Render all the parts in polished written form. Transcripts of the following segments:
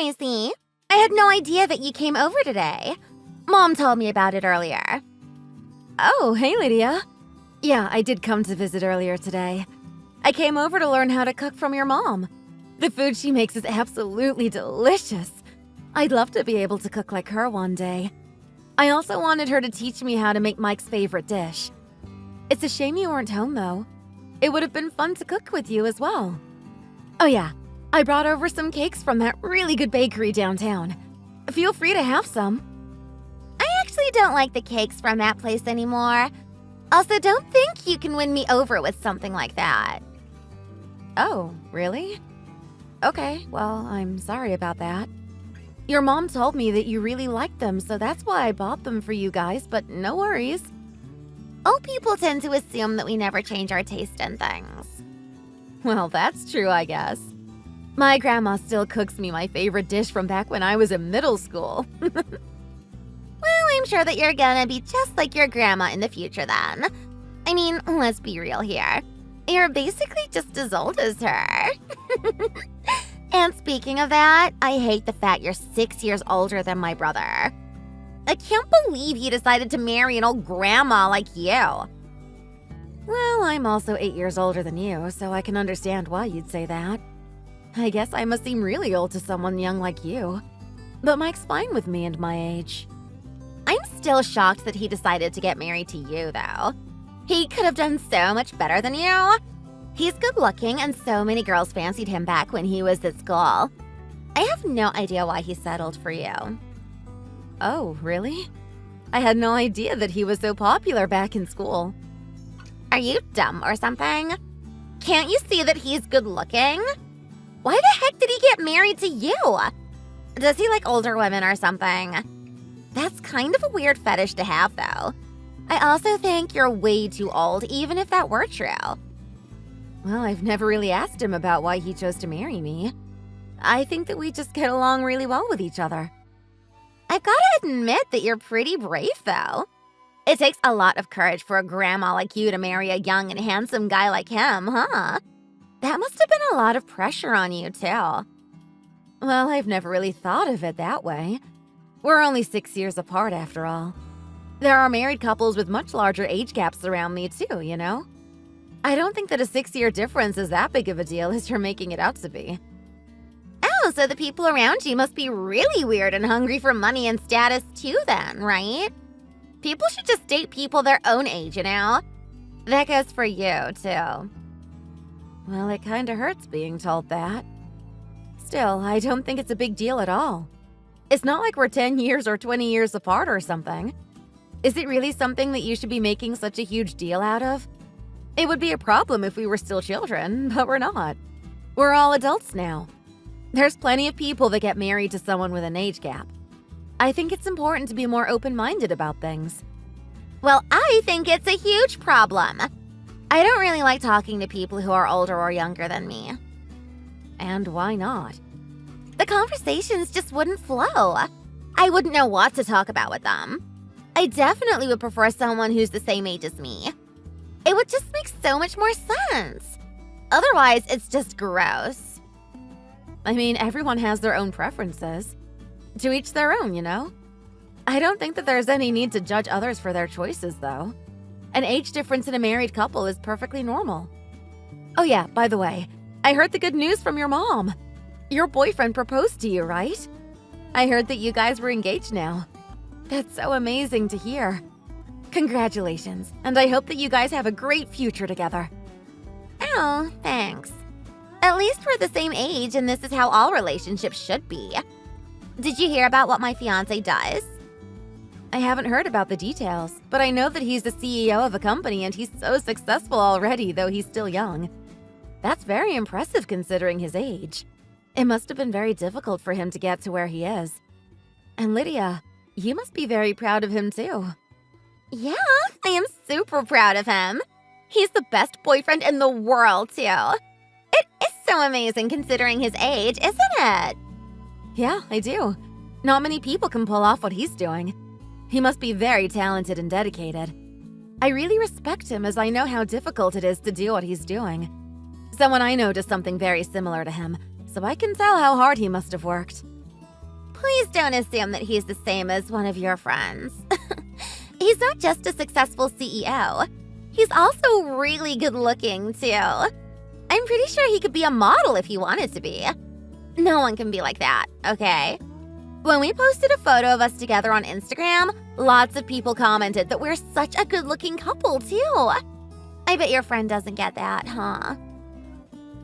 I see. I had no idea that you came over today. Mom told me about it earlier. Oh, hey, Lydia. Yeah, I did come to visit earlier today. I came over to learn how to cook from your mom. The food she makes is absolutely delicious. I'd love to be able to cook like her one day. I also wanted her to teach me how to make Mike's favorite dish. It's a shame you weren't home, though. It would have been fun to cook with you as well. Oh yeah, I brought over some cakes from that really good bakery downtown. Feel free to have some. I actually don't like the cakes from that place anymore. Also, don't think you can win me over with something like that. Oh, really? Okay, well, I'm sorry about that. Your mom told me that you really liked them, so that's why I bought them for you guys, but no worries. Old people tend to assume that we never change our taste in things. Well, that's true, I guess. My grandma still cooks me my favorite dish from back when I was in middle school. Well, I'm sure that you're gonna be just like your grandma in the future then. I mean, let's be real here. You're basically just as old as her. And speaking of that, I hate the fact you're 6 years older than my brother. I can't believe you decided to marry an old grandma like you. Well, I'm also 8 years older than you, so I can understand why you'd say that. I guess I must seem really old to someone young like you. But Mike's fine with me and my age. I'm still shocked that he decided to get married to you, though. He could have done so much better than you. He's good looking, and so many girls fancied him back when he was at school. I have no idea why he settled for you. Oh, really? I had no idea that he was so popular back in school. Are you dumb or something? Can't you see that he's good looking? Why the heck did he get married to you? Does he like older women or something? That's kind of a weird fetish to have, though. I also think you're way too old, even if that were true. Well, I've never really asked him about why he chose to marry me. I think that we just get along really well with each other. I've got to admit that you're pretty brave, though. It takes a lot of courage for a grandma like you to marry a young and handsome guy like him, huh? That must have been a lot of pressure on you, too. Well, I've never really thought of it that way. We're only 6 years apart, after all. There are married couples with much larger age gaps around me, too, you know? I don't think that a 6-year difference is that big of a deal as you're making it out to be. Oh, so the people around you must be really weird and hungry for money and status too then, right? People should just date people their own age, you know? That goes for you, too. Well, it kinda hurts being told that. Still, I don't think it's a big deal at all. It's not like we're 10 years or 20 years apart or something. Is it really something that you should be making such a huge deal out of? It would be a problem if we were still children, but we're not. We're all adults now. There's plenty of people that get married to someone with an age gap. I think it's important to be more open-minded about things. Well, I think it's a huge problem. I don't really like talking to people who are older or younger than me. And why not? The conversations just wouldn't flow. I wouldn't know what to talk about with them. I definitely would prefer someone who's the same age as me. It would just make so much more sense. Otherwise, it's just gross. I mean, everyone has their own preferences. To each their own, you know? I don't think that there's any need to judge others for their choices, though. An age difference in a married couple is perfectly normal. Oh yeah, by the way, I heard the good news from your mom. Your boyfriend proposed to you, right? I heard that you guys were engaged now. That's so amazing to hear. Congratulations, and I hope that you guys have a great future together. Oh, thanks. At least we're the same age, and this is how all relationships should be. Did you hear about what my fiancé does? I haven't heard about the details, but I know that he's the CEO of a company and he's so successful already, though he's still young. That's very impressive considering his age. It must have been very difficult for him to get to where he is. And Lydia, you must be very proud of him too. Yeah, I am super proud of him. He's the best boyfriend in the world, too. It is so amazing considering his age, isn't it? Yeah, I do. Not many people can pull off what he's doing. He must be very talented and dedicated. I really respect him as I know how difficult it is to do what he's doing. Someone I know does something very similar to him, so I can tell how hard he must have worked. Please don't assume that he's the same as one of your friends. He's not just a successful CEO. He's also really good looking, too. I'm pretty sure he could be a model if he wanted to be. No one can be like that, okay? When we posted a photo of us together on Instagram, lots of people commented that we're such a good-looking couple, too. I bet your friend doesn't get that, huh?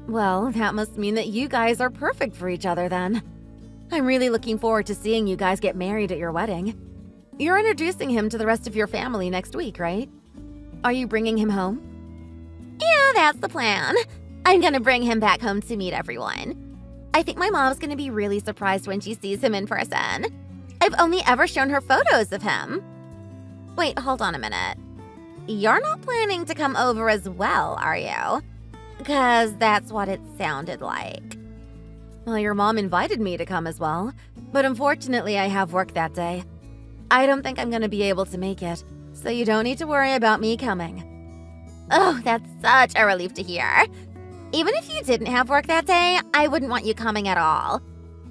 Well, that must mean that you guys are perfect for each other then. I'm really looking forward to seeing you guys get married at your wedding. You're introducing him to the rest of your family next week, right? Are you bringing him home? Yeah, that's the plan. I'm gonna bring him back home to meet everyone. I think my mom's gonna be really surprised when she sees him in person. I've only ever shown her photos of him. Wait, hold on a minute. You're not planning to come over as well, are you? 'Cause that's what it sounded like. Well, your mom invited me to come as well, but unfortunately I have work that day. I don't think I'm gonna be able to make it, so you don't need to worry about me coming. Oh, that's such a relief to hear. Even if you didn't have work that day, I wouldn't want you coming at all.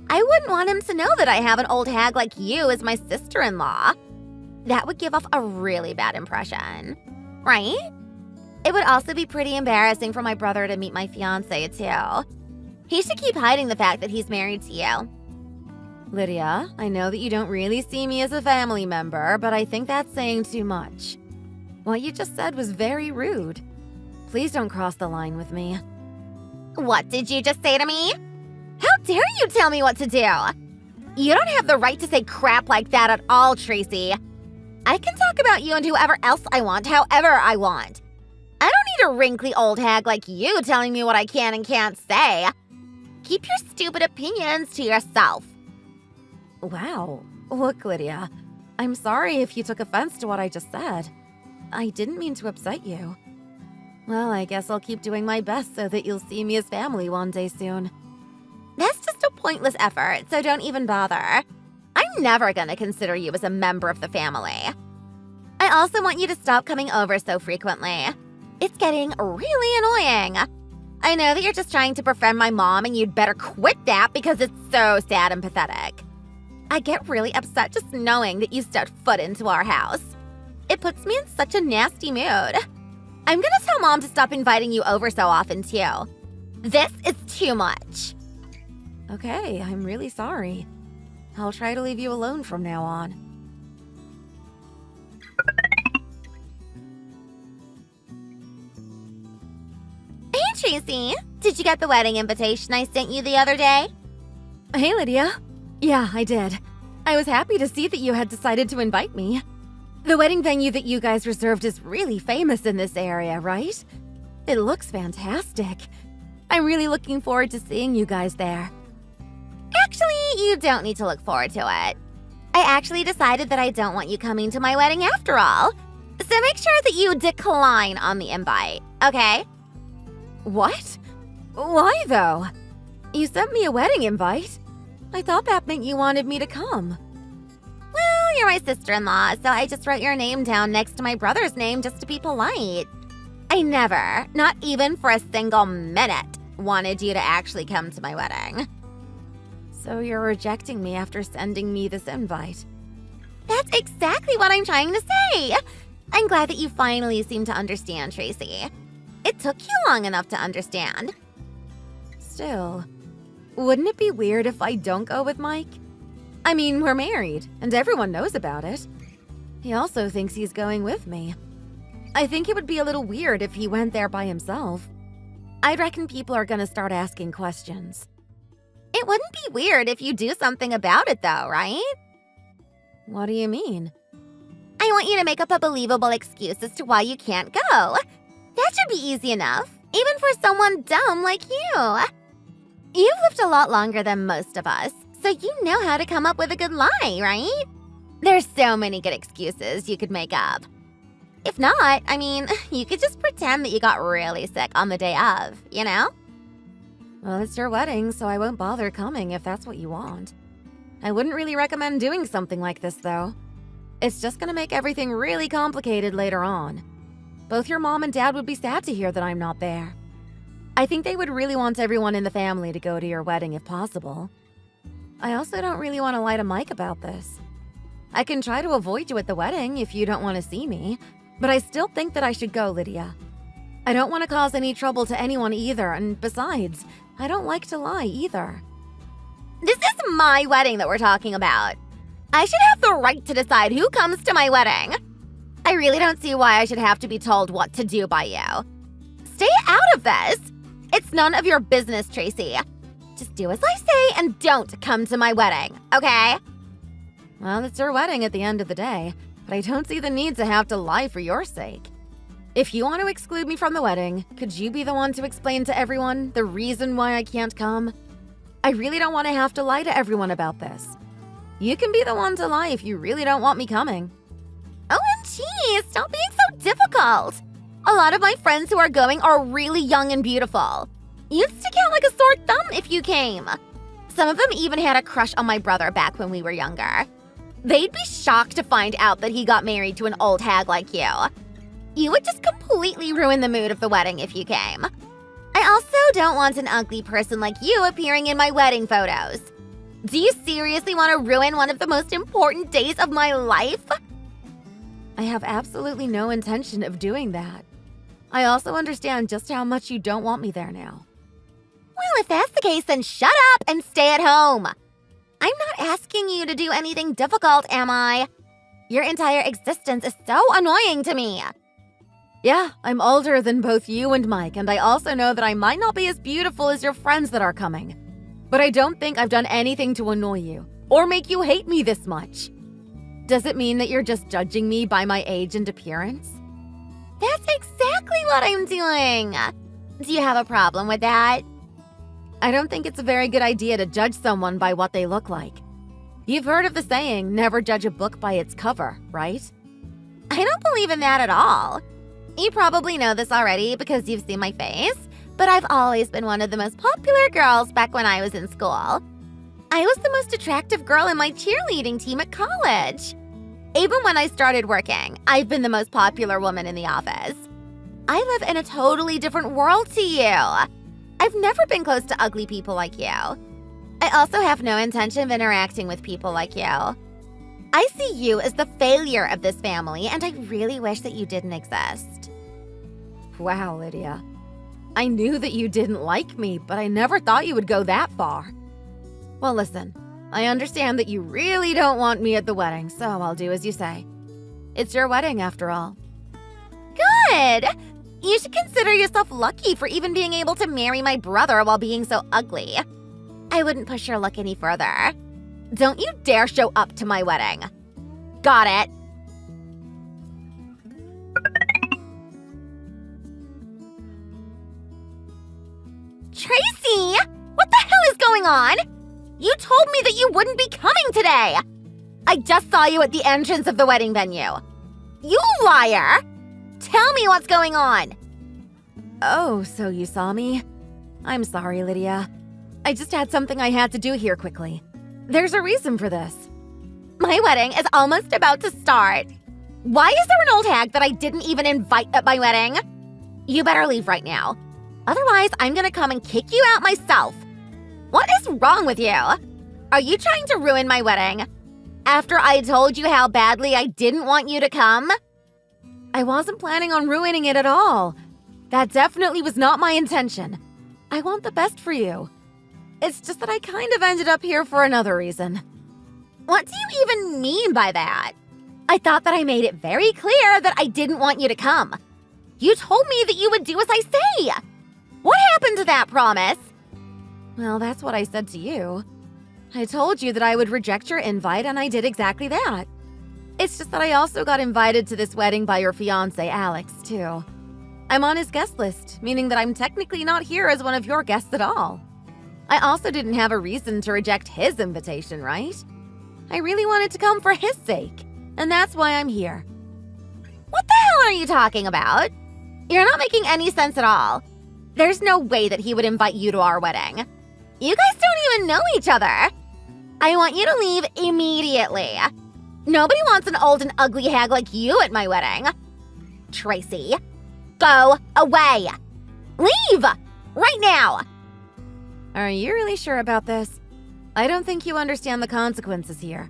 I wouldn't want him to know that I have an old hag like you as my sister-in-law. That would give off a really bad impression, right? It would also be pretty embarrassing for my brother to meet my fiancé, too. He should keep hiding the fact that he's married to you. Lydia, I know that you don't really see me as a family member, but I think that's saying too much. What you just said was very rude. Please don't cross the line with me. What did you just say to me? How dare you tell me what to do? You don't have the right to say crap like that at all, Tracy. I can talk about you and whoever else I want, however I want. I don't need a wrinkly old hag like you telling me what I can and can't say. Keep your stupid opinions to yourself. Wow. Look, Lydia, I'm sorry if you took offense to what I just said. I didn't mean to upset you. Well, I guess I'll keep doing my best so that you'll see me as family one day soon. That's just a pointless effort, so don't even bother. I'm never gonna consider you as a member of the family. I also want you to stop coming over so frequently. It's getting really annoying. I know that you're just trying to befriend my mom and you'd better quit that because it's so sad and pathetic. I get really upset just knowing that you stepped foot into our house. It puts me in such a nasty mood. I'm gonna tell Mom to stop inviting you over so often, too. This is too much. Okay, I'm really sorry. I'll try to leave you alone from now on. Hey, Tracy. Did you get the wedding invitation I sent you the other day? Hey, Lydia. Yeah, I did. I was happy to see that you had decided to invite me. The wedding venue that you guys reserved is really famous in this area, right? It looks fantastic. I'm really looking forward to seeing you guys there. Actually, you don't need to look forward to it. I actually decided that I don't want you coming to my wedding after all. So make sure that you decline on the invite, okay? What? Why, though? You sent me a wedding invite. I thought that meant you wanted me to come. Well, you're my sister-in-law, so I just wrote your name down next to my brother's name just to be polite. I never, not even for a single minute, wanted you to actually come to my wedding. So you're rejecting me after sending me this invite? That's exactly what I'm trying to say. I'm glad that you finally seem to understand, Tracy. It took you long enough to understand. Still, wouldn't it be weird if I don't go with Mike? I mean, we're married, and everyone knows about it. He also thinks he's going with me. I think it would be a little weird if he went there by himself. I reckon people are gonna start asking questions. It wouldn't be weird if you do something about it, though, right? What do you mean? I want you to make up a believable excuse as to why you can't go. That should be easy enough, even for someone dumb like you. You've lived a lot longer than most of us, so you know how to come up with a good lie, right? There's so many good excuses you could make up. If not, I mean, you could just pretend that you got really sick on the day of, you know? Well, it's your wedding, so I won't bother coming if that's what you want. I wouldn't really recommend doing something like this, though. It's just gonna make everything really complicated later on. Both your mom and dad would be sad to hear that I'm not there. I think they would really want everyone in the family to go to your wedding if possible. I also don't really want to lie to Mike about this. I can try to avoid you at the wedding if you don't want to see me, but I still think that I should go, Lydia. I don't want to cause any trouble to anyone either, and besides, I don't like to lie either. This is my wedding that we're talking about. I should have the right to decide who comes to my wedding. I really don't see why I should have to be told what to do by you. Stay out of this. It's none of your business, Tracy. Just do as I say and don't come to my wedding, okay? Well, it's your wedding at the end of the day, but I don't see the need to have to lie for your sake. If you want to exclude me from the wedding, could you be the one to explain to everyone the reason why I can't come? I really don't want to have to lie to everyone about this. You can be the one to lie if you really don't want me coming. OMG, stop being so difficult. A lot of my friends who are going are really young and beautiful. You'd stick out like a sore thumb if you came. Some of them even had a crush on my brother back when we were younger. They'd be shocked to find out that he got married to an old hag like you. You would just completely ruin the mood of the wedding if you came. I also don't want an ugly person like you appearing in my wedding photos. Do you seriously want to ruin one of the most important days of my life? I have absolutely no intention of doing that. I also understand just how much you don't want me there now. Well, if that's the case, then shut up and stay at home. I'm not asking you to do anything difficult, am I? Your entire existence is so annoying to me. Yeah, I'm older than both you and Mike, and I also know that I might not be as beautiful as your friends that are coming. But I don't think I've done anything to annoy you or make you hate me this much. Does it mean that you're just judging me by my age and appearance? That's exactly what I'm doing. Do you have a problem with that? I don't think it's a very good idea to judge someone by what they look like. You've heard of the saying, never judge a book by its cover, right? I don't believe in that at all. You probably know this already because you've seen my face, but I've always been one of the most popular girls back when I was in school. I was the most attractive girl in my cheerleading team at college. Even when I started working, I've been the most popular woman in the office. I live in a totally different world to you. I've never been close to ugly people like you. I also have no intention of interacting with people like you. I see you as the failure of this family, and I really wish that you didn't exist. Wow, Lydia. I knew that you didn't like me, but I never thought you would go that far. Well, listen, I understand that you really don't want me at the wedding, so I'll do as you say. It's your wedding, after all. Good! You should consider yourself lucky for even being able to marry my brother while being so ugly. I wouldn't push your luck any further. Don't you dare show up to my wedding. Got it? Tracy! What the hell is going on? You told me that you wouldn't be coming today! I just saw you at the entrance of the wedding venue. You liar! Tell me what's going on! Oh, so you saw me? I'm sorry, Lydia. I just had something I had to do here quickly. There's a reason for this. My wedding is almost about to start. Why is there an old hag that I didn't even invite at my wedding? You better leave right now. Otherwise, I'm gonna come and kick you out myself. What is wrong with you? Are you trying to ruin my wedding? After I told you how badly I didn't want you to come? I wasn't planning on ruining it at all. That definitely was not my intention. I want the best for you. It's just that I kind of ended up here for another reason. What do you even mean by that? I thought that I made it very clear that I didn't want you to come. You told me that you would do as I say. What happened to that promise? Well, that's what I said to you. I told you that I would reject your invite, and I did exactly that. It's just that I also got invited to this wedding by your fiancé, Alex, too. I'm on his guest list, meaning that I'm technically not here as one of your guests at all. I also didn't have a reason to reject his invitation, right? I really wanted to come for his sake, and that's why I'm here. What the hell are you talking about? You're not making any sense at all. There's no way that he would invite you to our wedding. You guys don't even know each other. I want you to leave immediately. Nobody wants an old and ugly hag like you at my wedding. Tracy, go away. Leave! Right now! Are you really sure about this? I don't think you understand the consequences here.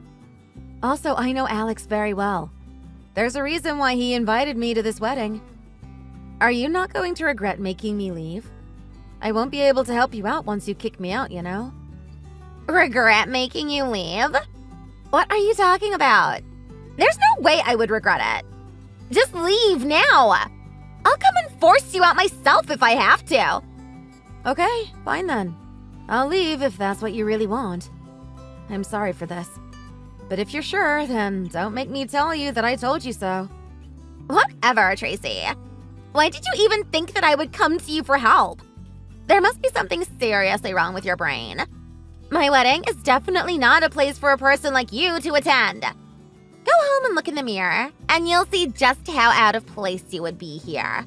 Also, I know Alex very well. There's a reason why he invited me to this wedding. Are you not going to regret making me leave? I won't be able to help you out once you kick me out, you know? Regret making you leave? What are you talking about? There's no way I would regret it. Just leave now. I'll come and force you out myself if I have to. Okay, fine then. I'll leave if that's what you really want. I'm sorry for this. But if you're sure, then don't make me tell you that I told you so. Whatever, Tracy. Why did you even think that I would come to you for help? There must be something seriously wrong with your brain. My wedding is definitely not a place for a person like you to attend. Go home and look in the mirror, and you'll see just how out of place you would be here.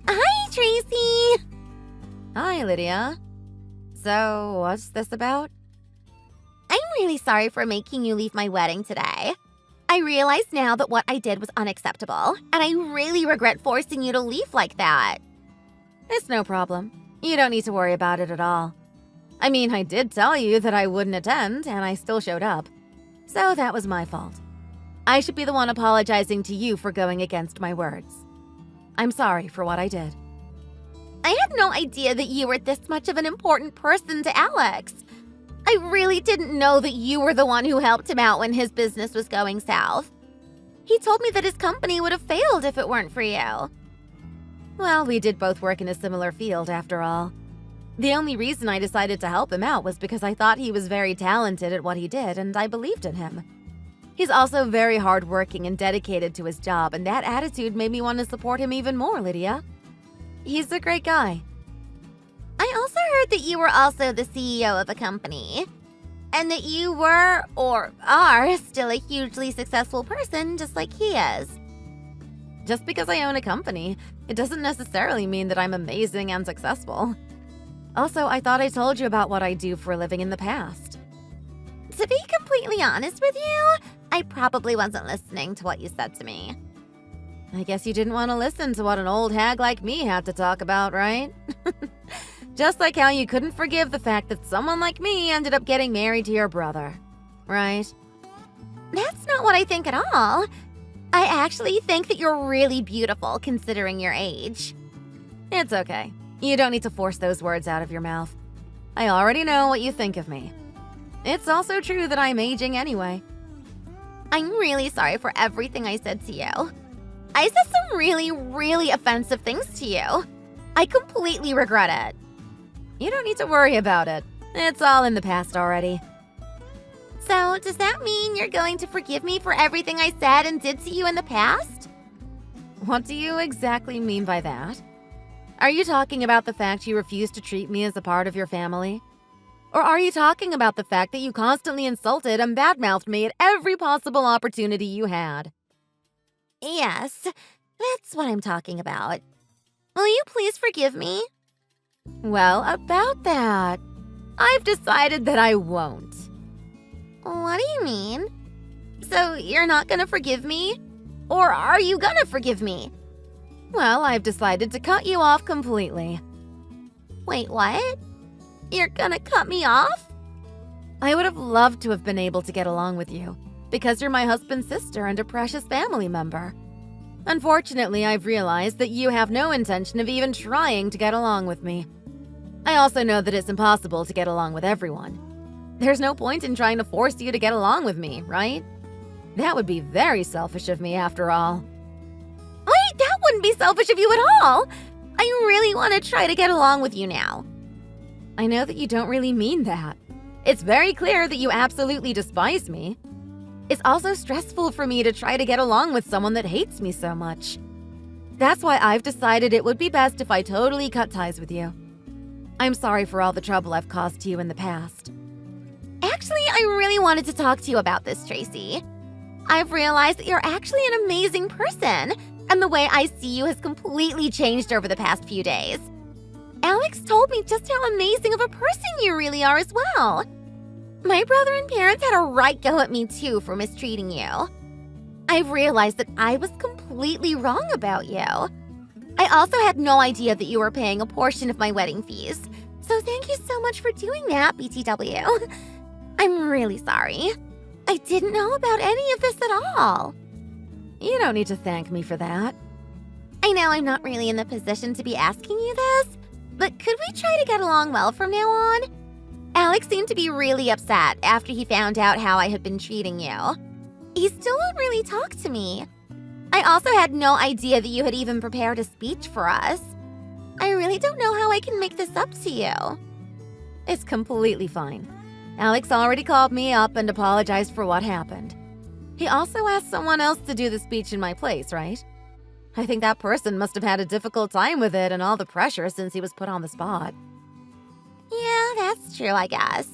Hi, Tracy. Hi, Lydia. So, what's this about? I'm really sorry for making you leave my wedding today. I realize now that what I did was unacceptable, and I really regret forcing you to leave like that. It's no problem. You don't need to worry about it at all. I mean, I did tell you that I wouldn't attend, and I still showed up. So that was my fault. I should be the one apologizing to you for going against my words. I'm sorry for what I did. I had no idea that you were this much of an important person to Alex. I really didn't know that you were the one who helped him out when his business was going south. He told me that his company would have failed if it weren't for you. Well, we did both work in a similar field, after all. The only reason I decided to help him out was because I thought he was very talented at what he did, and I believed in him. He's also very hardworking and dedicated to his job, and that attitude made me want to support him even more, Lydia. He's a great guy. I also heard that you were also the CEO of a company, and that you were, or are, still a hugely successful person just like he is. Just because I own a company, it doesn't necessarily mean that I'm amazing and successful. Also, I thought I told you about what I do for a living in the past. To be completely honest with you, I probably wasn't listening to what you said to me. I guess you didn't want to listen to what an old hag like me had to talk about, right? Just like how you couldn't forgive the fact that someone like me ended up getting married to your brother, right? That's not what I think at all. I actually think that you're really beautiful considering your age. It's okay. You don't need to force those words out of your mouth. I already know what you think of me. It's also true that I'm aging anyway. I'm really sorry for everything I said to you. I said some really, really offensive things to you. I completely regret it. You don't need to worry about it. It's all in the past already. So, does that mean you're going to forgive me for everything I said and did to you in the past? What do you exactly mean by that? Are you talking about the fact you refused to treat me as a part of your family? Or are you talking about the fact that you constantly insulted and badmouthed me at every possible opportunity you had? Yes, that's what I'm talking about. Will you please forgive me? Well, about that, I've decided that I won't. What do you mean? So you're not gonna forgive me? Or are you gonna forgive me? Well, I've decided to cut you off completely. Wait, what? You're gonna cut me off? I would have loved to have been able to get along with you, because you're my husband's sister and a precious family member. Unfortunately, I've realized that you have no intention of even trying to get along with me. I also know that it's impossible to get along with everyone. There's no point in trying to force you to get along with me, right? That would be very selfish of me, after all. Wait, that wouldn't be selfish of you at all! I really want to try to get along with you now. I know that you don't really mean that. It's very clear that you absolutely despise me. It's also stressful for me to try to get along with someone that hates me so much. That's why I've decided it would be best if I totally cut ties with you. I'm sorry for all the trouble I've caused to you in the past. Actually, I really wanted to talk to you about this, Tracy. I've realized that you're actually an amazing person, and the way I see you has completely changed over the past few days. Alex told me just how amazing of a person you really are as well. My brother and parents had a right go at me too for mistreating you. I've realized that I was completely wrong about you. I also had no idea that you were paying a portion of my wedding fees. So thank you so much for doing that, BTW. I'm really sorry. I didn't know about any of this at all. You don't need to thank me for that. I know I'm not really in the position to be asking you this, but could we try to get along well from now on? Alex seemed to be really upset after he found out how I had been treating you. He still won't really talk to me. I also had no idea that you had even prepared a speech for us. I really don't know how I can make this up to you. It's completely fine. Alex already called me up and apologized for what happened. He also asked someone else to do the speech in my place, right? I think that person must have had a difficult time with it and all the pressure since he was put on the spot. Yeah, that's true, I guess.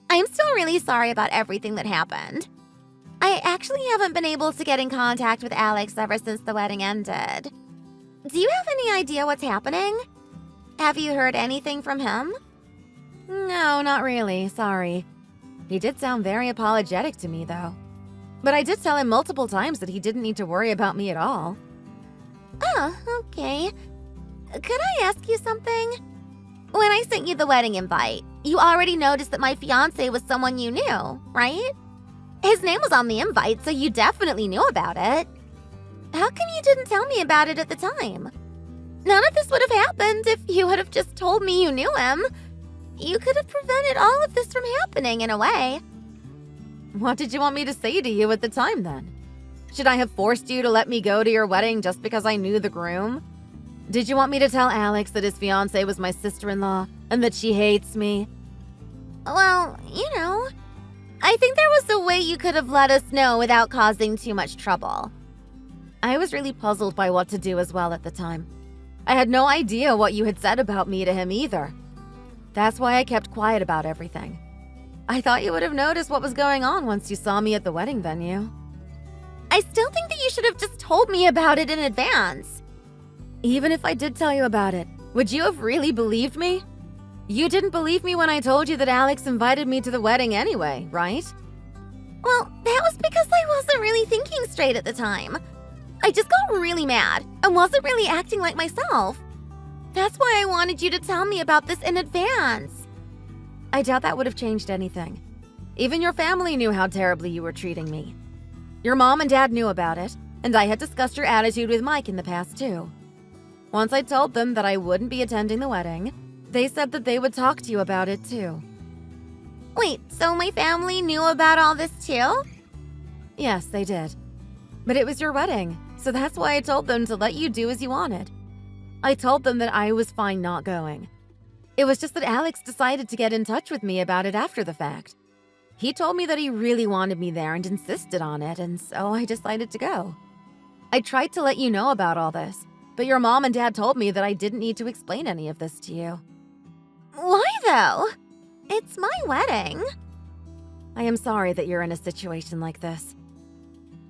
I'm still really sorry about everything that happened. I actually haven't been able to get in contact with Alex ever since the wedding ended. Do you have any idea what's happening? Have you heard anything from him? No, not really, sorry. He did sound very apologetic to me, though. But I did tell him multiple times that he didn't need to worry about me at all. Oh, okay. Could I ask you something? When I sent you the wedding invite, you already noticed that my fiancé was someone you knew, right? His name was on the invite, so you definitely knew about it. How come you didn't tell me about it at the time? None of this would have happened if you would have just told me you knew him. You could have prevented all of this from happening in a way. What did you want me to say to you at the time, then? Should I have forced you to let me go to your wedding just because I knew the groom? Did you want me to tell Alex that his fiancée was my sister-in-law and that she hates me? Well, I think there was a way you could have let us know without causing too much trouble. I was really puzzled by what to do as well at the time. I had no idea what you had said about me to him either. That's why I kept quiet about everything. I thought you would have noticed what was going on once you saw me at the wedding venue. I still think that you should have just told me about it in advance. Even if I did tell you about it, would you have really believed me? You didn't believe me when I told you that Alex invited me to the wedding anyway, right? Well, that was because I wasn't really thinking straight at the time. I just got really mad and wasn't really acting like myself. That's why I wanted you to tell me about this in advance. I doubt that would have changed anything. Even your family knew how terribly you were treating me. Your mom and dad knew about it, and I had discussed your attitude with Mike in the past too. Once I told them that I wouldn't be attending the wedding, they said that they would talk to you about it too. Wait, so my family knew about all this too? Yes, they did. But it was your wedding, so that's why I told them to let you do as you wanted. I told them that I was fine not going. It was just that Alex decided to get in touch with me about it after the fact. He told me that he really wanted me there and insisted on it, and so I decided to go. I tried to let you know about all this, but your mom and dad told me that I didn't need to explain any of this to you. Why though? It's my wedding. I am sorry that you're in a situation like this.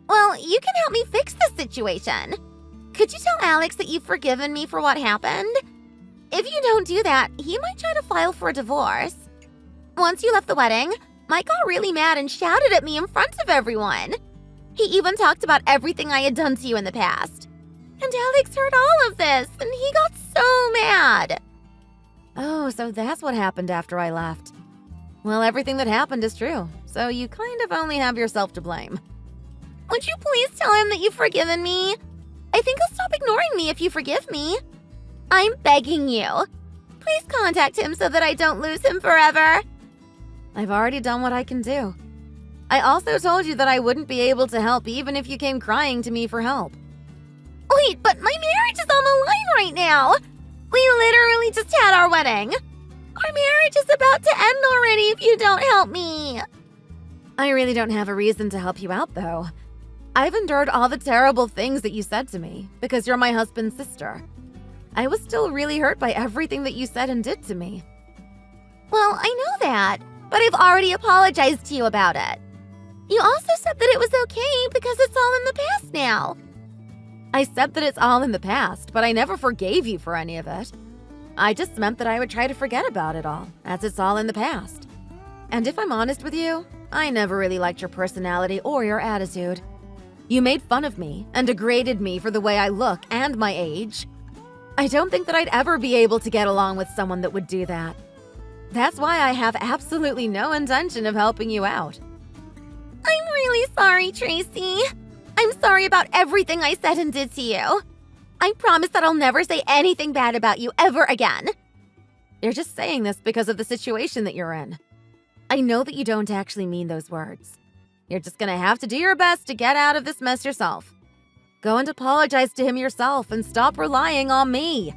Well, you can help me fix the situation. Could you tell Alex that you've forgiven me for what happened? If you don't do that, he might try to file for a divorce. Once you left the wedding, Mike got really mad and shouted at me in front of everyone. He even talked about everything I had done to you in the past. And Alex heard all of this, and he got so mad. Oh, so that's what happened after I left. Well, everything that happened is true, so you kind of only have yourself to blame. Would you please tell him that you've forgiven me? I think he'll stop ignoring me if you forgive me. I'm begging you. Please contact him so that I don't lose him forever. I've already done what I can do. I also told you that I wouldn't be able to help even if you came crying to me for help. Wait, but my marriage is on the line right now. We literally just had our wedding. Our marriage is about to end already if you don't help me. I really don't have a reason to help you out, though. I've endured all the terrible things that you said to me because you're my husband's sister. I was still really hurt by everything that you said and did to me. Well, I know that, but I've already apologized to you about it. You also said that it was okay because it's all in the past now. I said that it's all in the past, but I never forgave you for any of it. I just meant that I would try to forget about it all, as it's all in the past. And if I'm honest with you, I never really liked your personality or your attitude. You made fun of me and degraded me for the way I look and my age. I don't think that I'd ever be able to get along with someone that would do that. That's why I have absolutely no intention of helping you out. I'm really sorry, Tracy. I'm sorry about everything I said and did to you. I promise that I'll never say anything bad about you ever again. You're just saying this because of the situation that you're in. I know that you don't actually mean those words. You're just gonna have to do your best to get out of this mess yourself. Go and apologize to him yourself and stop relying on me.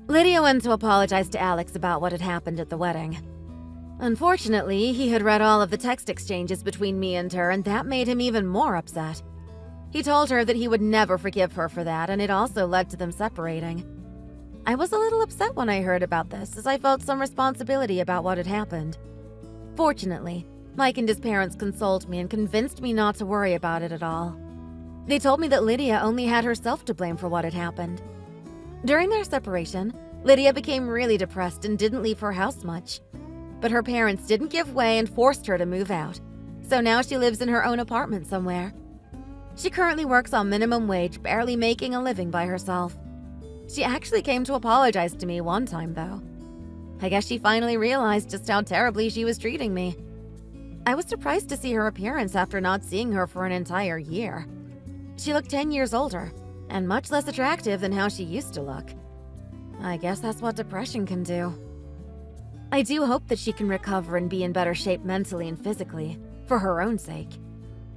Lydia went to apologize to Alex about what had happened at the wedding. Unfortunately, he had read all of the text exchanges between me and her, and that made him even more upset. He told her that he would never forgive her for that, and it also led to them separating. I was a little upset when I heard about this, as I felt some responsibility about what had happened. Fortunately, Mike and his parents consoled me and convinced me not to worry about it at all. They told me that Lydia only had herself to blame for what had happened. During their separation, Lydia became really depressed and didn't leave her house much. But her parents didn't give way and forced her to move out, so now she lives in her own apartment somewhere. She currently works on minimum wage, barely making a living by herself. She actually came to apologize to me one time, though. I guess she finally realized just how terribly she was treating me. I was surprised to see her appearance after not seeing her for an entire year. She looked 10 years older, and much less attractive than how she used to look. I guess that's what depression can do. I do hope that she can recover and be in better shape mentally and physically, for her own sake.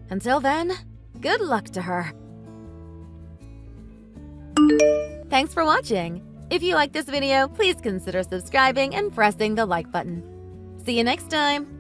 Until then, good luck to her. Thanks for watching. If you like this video, please consider subscribing and pressing the like button. See you next time!